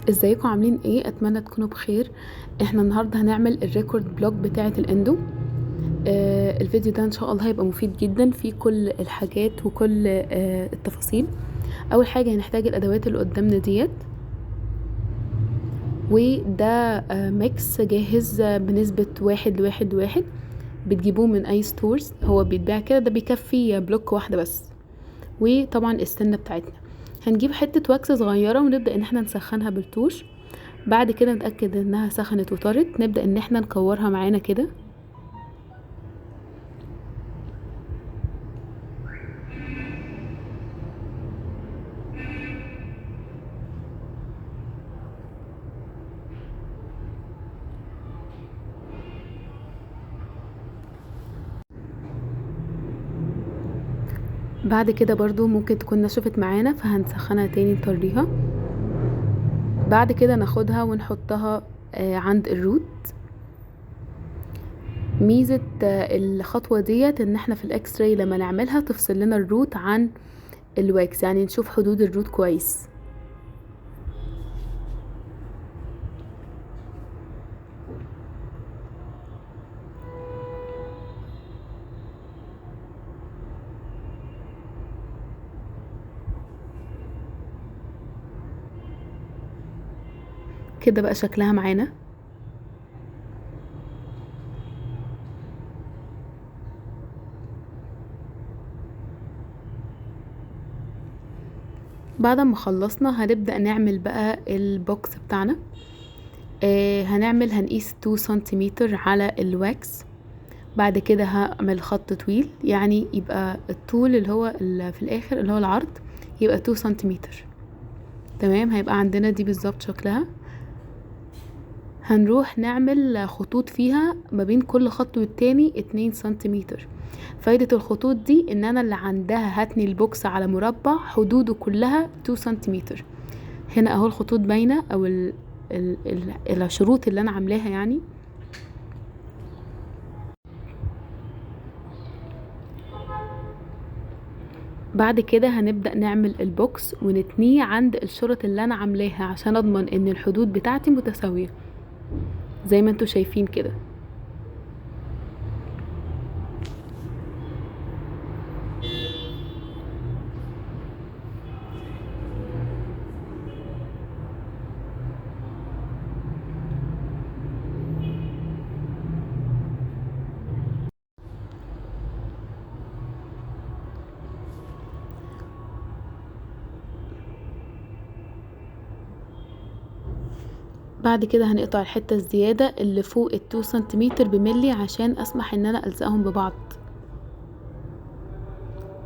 ازيكم عاملين ايه؟ اتمنى تكونوا بخير. احنا النهارده هنعمل الريكورد بلوك بتاعه الاندو. الفيديو ده ان شاء الله هيبقى مفيد جدا في كل الحاجات وكل التفاصيل. اول حاجه هنحتاج الادوات اللي قدامنا ديت، وده ميكس جاهز بنسبه 1:1:1. بتجيبوه من اي ستورز، هو بيتباع كده، ده بيكفي بلوك واحده بس. وطبعا السنه بتاعتنا، هنجيب حته واكس صغيره ونبدا ان احنا نسخنها بالتوش. بعد كده نتأكد انها سخنت وطرت، نبدأ ان احنا نكورها معانا كده. بعد كده برضو ممكن تكون نشفت معانا، فهنسخنها تاني نطريها. بعد كده ناخدها ونحطها عند الروت. ميزة الخطوة ديت ان احنا في الاكس راي لما نعملها تفصل لنا الروت عن الواكس، يعني نشوف حدود الروت كويس. كده بقى شكلها معانا. بعد ما خلصنا هنبدأ نعمل بقى البوكس بتاعنا. هنقيس 2 سنتيمتر على الواكس. بعد كده هعمل خط طويل، يعني يبقى الطول اللي هو في الاخر اللي هو العرض يبقى 2 سنتيمتر. تمام، هيبقى عندنا دي بالظبط شكلها. هنروح نعمل خطوط فيها ما بين كل خط والتاني 2 سنتيمتر. فايدة الخطوط دي ان انا اللي عندها هتني البوكس على مربع حدوده كلها 2 سنتيمتر. هنا اهو الخطوط باينة، او الشروط اللي انا عاملاها يعني. بعد كده هنبدأ نعمل البوكس ونتنيه عند الشرط اللي انا عاملاها عشان اضمن ان الحدود بتاعتي متساوية زي ما انتوا شايفين كده. بعد كده هنقطع الحتة الزيادة اللي فوق ال2 سنتيمتر بملي عشان اسمح ان انا الزقهم ببعض،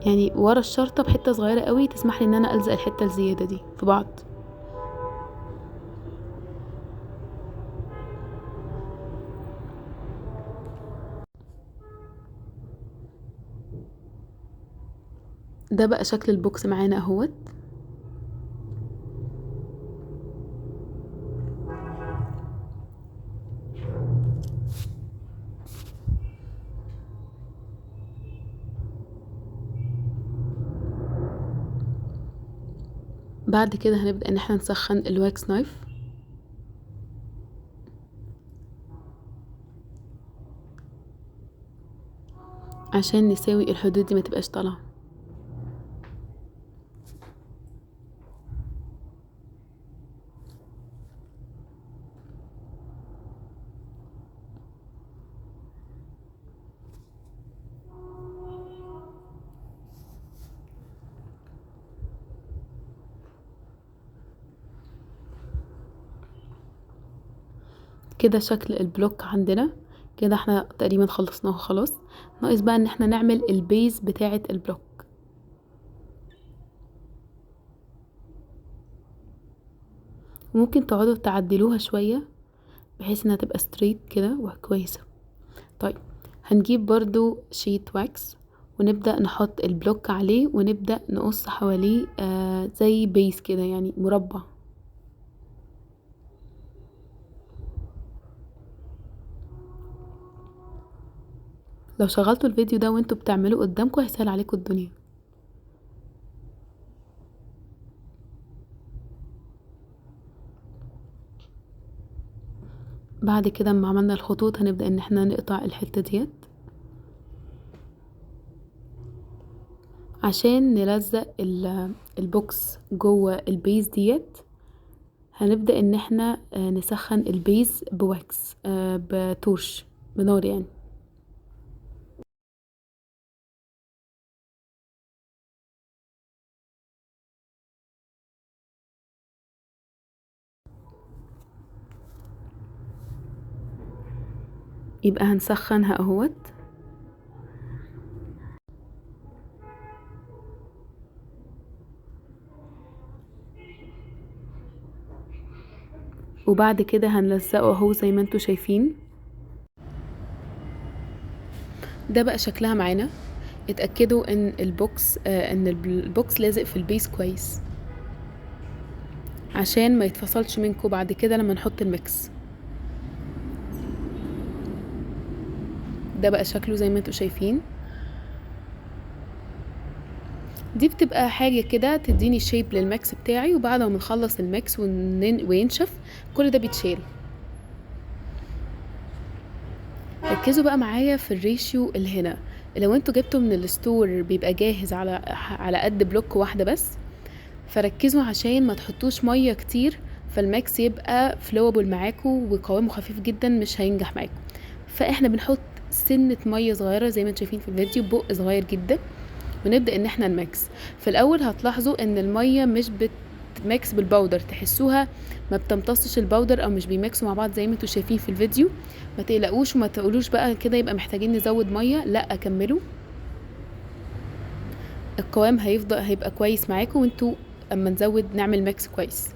يعني ورا الشرطة بحتة صغيرة قوي تسمح لي ان انا الزق الحتة الزيادة دي في بعض. ده بقى شكل البوكس معانا اهوت. بعد كده هنبدأ ان احنا نسخن الواكس نايف عشان نساوي الحدود دي ما تبقاش طالعة. كده شكل البلوك عندنا. كده احنا تقريبا خلصناه خلاص. ناقص بقى ان احنا نعمل البيز بتاعة البلوك. ممكن تقعدوا تعدلوها شوية بحيث انها تبقى ستريت كده وكويسة. طيب، هنجيب برضو شيت واكس ونبدأ نحط البلوك عليه ونبدأ نقص حواليه زي بيس كده، يعني مربع. لو شغلتوا الفيديو ده وانتوا بتعملوا قدامكم هيسهل عليكم الدنيا. بعد كده اما عملنا الخطوط هنبدأ ان احنا نقطع الحتة ديت عشان نلزق البوكس جوه البيز ديت. هنبدأ ان احنا نسخن البيز بواكس بتورش بنار يعني. يبقى هنسخنها اهوت، وبعد كده هنلزقه اهو زي ما انتوا شايفين. ده بقى شكلها معانا. اتأكدوا ان البوكس لازق في البيس كويس عشان ما يتفصلش منكم بعد كده لما نحط الميكس. ده بقى شكله زي ما انتوا شايفين. دي بتبقى حاجة كده تديني شيب للميكس بتاعي، وبعد ما نخلص الميكس وينشف كل ده بيتشال. ركزوا بقى معايا في الريشيو اللي هنا. لو انتوا جبتوا من الستور بيبقى جاهز على قد بلوك واحدة بس، فركزوا عشان ما تحطوش مية كتير فالميكس يبقى فلوبل معاكم وقوامه خفيف جدا مش هينجح معاكم. فاحنا بنحط سنة مية صغيرة زي ما انتوا شايفين في الفيديو، بق صغير جدا، ونبدأ ان احنا نمكس. في الاول هتلاحظوا ان المية مش بتمكس بالباودر، تحسوها ما بتمتصش الباودر او مش بيمكسوا مع بعض زي ما انتوا شايفين في الفيديو. ما تقلقوش وما تقولوش بقى كده يبقى محتاجين نزود مية، لا كملوا. القوام هيبقى كويس معاكم وانتوا اما نزود نعمل ميكس كويس.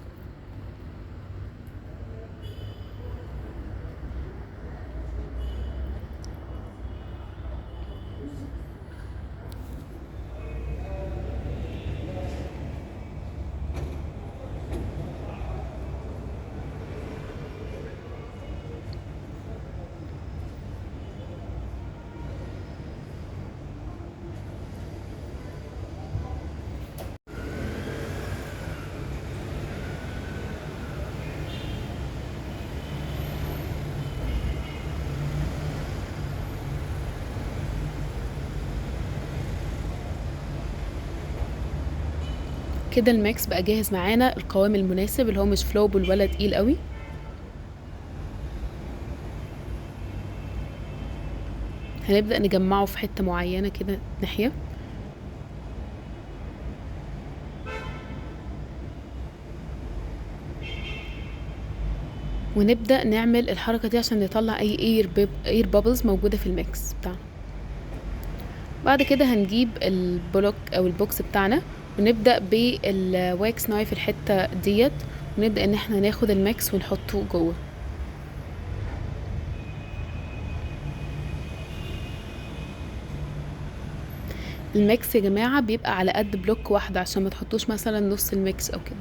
كده الميكس بقى جاهز معانا، القوام المناسب اللي هو مش فلوبل ولا تقيل قوي. هنبدأ نجمعه في حتة معينة كده ناحية، ونبدأ نعمل الحركة دي عشان نطلع اي اير بابلز موجودة في الميكس بتاعنا. بعد كده هنجيب البلوك او البوكس بتاعنا ونبدأ بالواكس نايف الحتة ديت، ونبدأ ان احنا ناخد الميكس ونحطه جوه. الميكس يا جماعة بيبقى على قد بلوك واحدة عشان ما تحطوش مثلا نص الميكس او كده.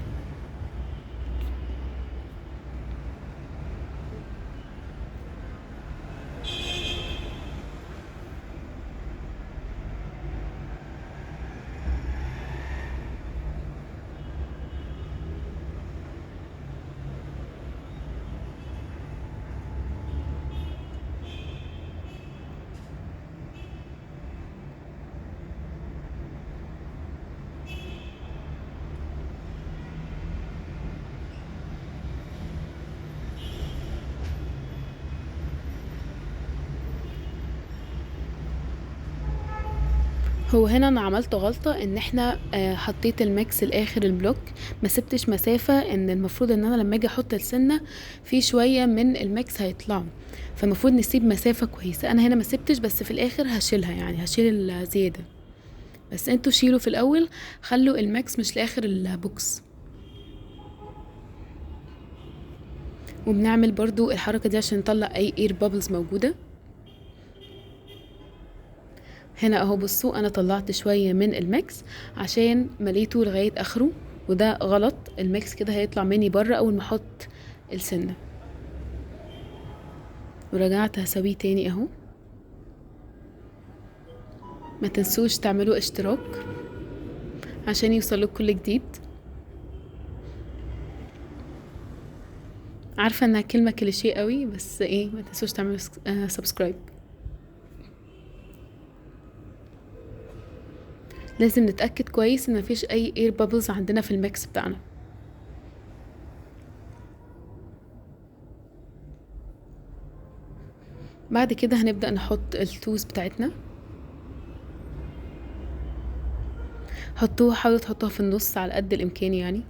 هو هنا انا عملت غلطة ان احنا حطيت الميكس لاخر البلوك، ما سبتش مسافة. ان المفروض ان انا لما اجي احط السنة في شوية من الميكس هيطلعوا، فالمفروض نسيب مسافة كويسة. انا هنا ما سبتش، بس في الاخر هشيلها يعني هشيل الزيادة، بس انتوا شيلوا في الاول، خلوا الميكس مش لاخر البوكس. وبنعمل برضو الحركة دي عشان نطلع اي اير بابلز موجودة. هنا اهو بصوا انا طلعت شوية من الميكس عشان مليته لغاية اخره، وده غلط. الميكس كده هيطلع مني بره اول ما احط السنة. ورجعت هسويه تاني اهو. ما تنسوش تعملوا اشتراك عشان يوصلك كل جديد. عارفة انها كلمة كليشيه قوي، بس ايه، ما تنسوش تعملوا سبسكرايب. لازم نتأكد كويس ان مفيش اي اير بابلز عندنا في الميكس بتاعنا. بعد كده هنبدأ نحط التوز بتاعتنا. حاولوا تحطوها في النص على قد الامكان يعني.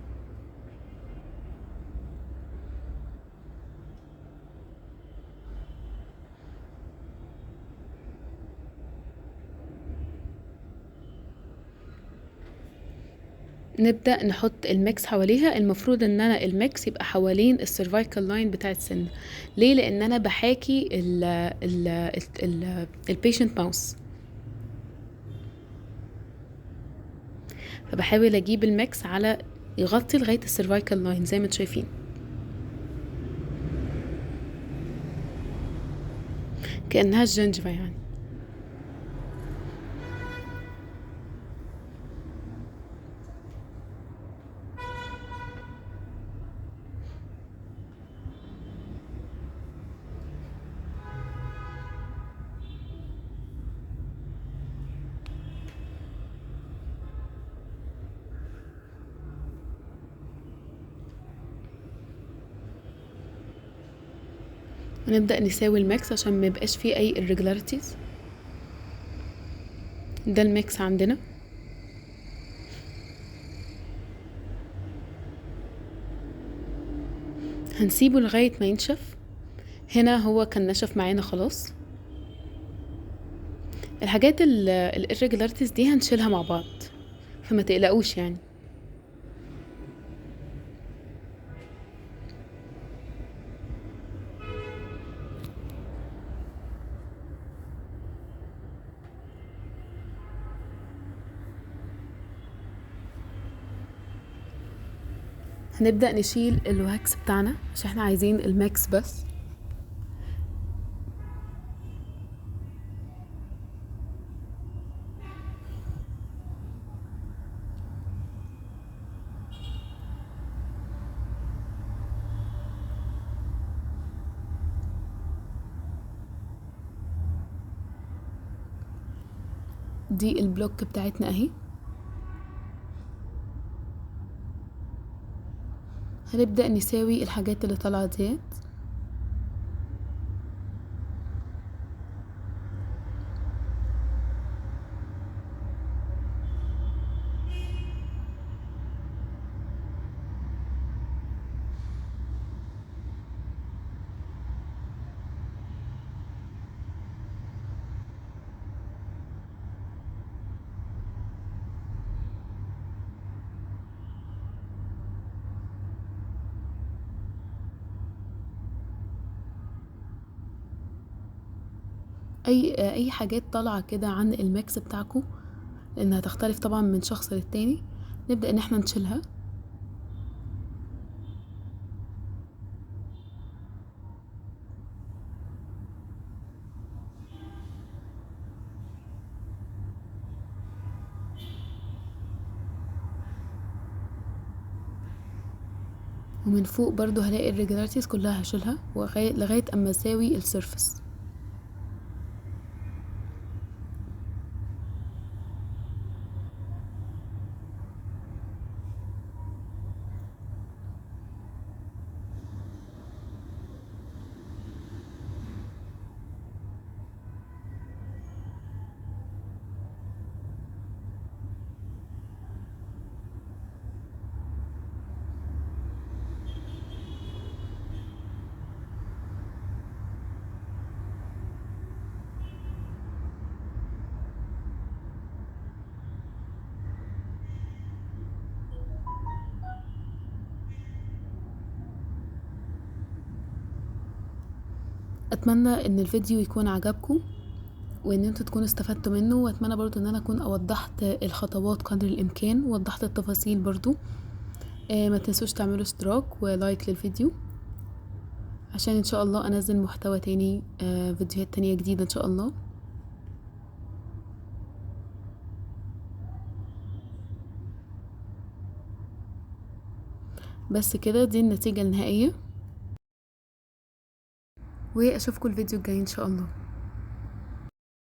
نبدأ نحط الميكس حواليها. المفروض ان انا الميكس يبقى حوالين السيرفايكال لاين بتاع السن. ليه؟ لان انا بحاكي البيشنت ماوس، فبحاول اجيب الميكس على يغطي لغاية السيرفايكال لاين زي ما انتم شايفين، كأنها الجنجفة يعني. ونبدأ نساوي الميكس عشان ما يبقاش فيه اي irregularities. ده الميكس عندنا. هنسيبه لغاية ما ينشف. هنا هو كان نشف معانا خلاص. الحاجات irregularities دي هنشيلها مع بعض، فما تقلقوش يعني. هنبدأ نشيل الواكس بتاعنا عشان احنا عايزين الماكس بس. دي البلوك بتاعتنا اهي. هنبدأ نساوي الحاجات اللي طالعة ديت. اي حاجات طالعة كده عن الميكس بتاعكم، لانها تختلف طبعا من شخص للتاني، نبدأ ان احنا نشيلها. ومن فوق برضو هلاقي الريجولاريتيز كلها هشيلها لغاية اما اساوي السيرفس. اتمنى ان الفيديو يكون عجبكم، وان انتوا تكونوا استفدتوا منه، واتمنى برضو ان انا اكون اوضحت الخطوات قدر الامكان، ووضحت التفاصيل برضو. ما تنسوش تعملوا اشتراك ولايك للفيديو عشان ان شاء الله انزل محتوى تاني، فيديوهات تانية جديدة ان شاء الله. بس كده، دي النتيجة النهائية. واشوفكم الفيديو الجاي ان شاء الله.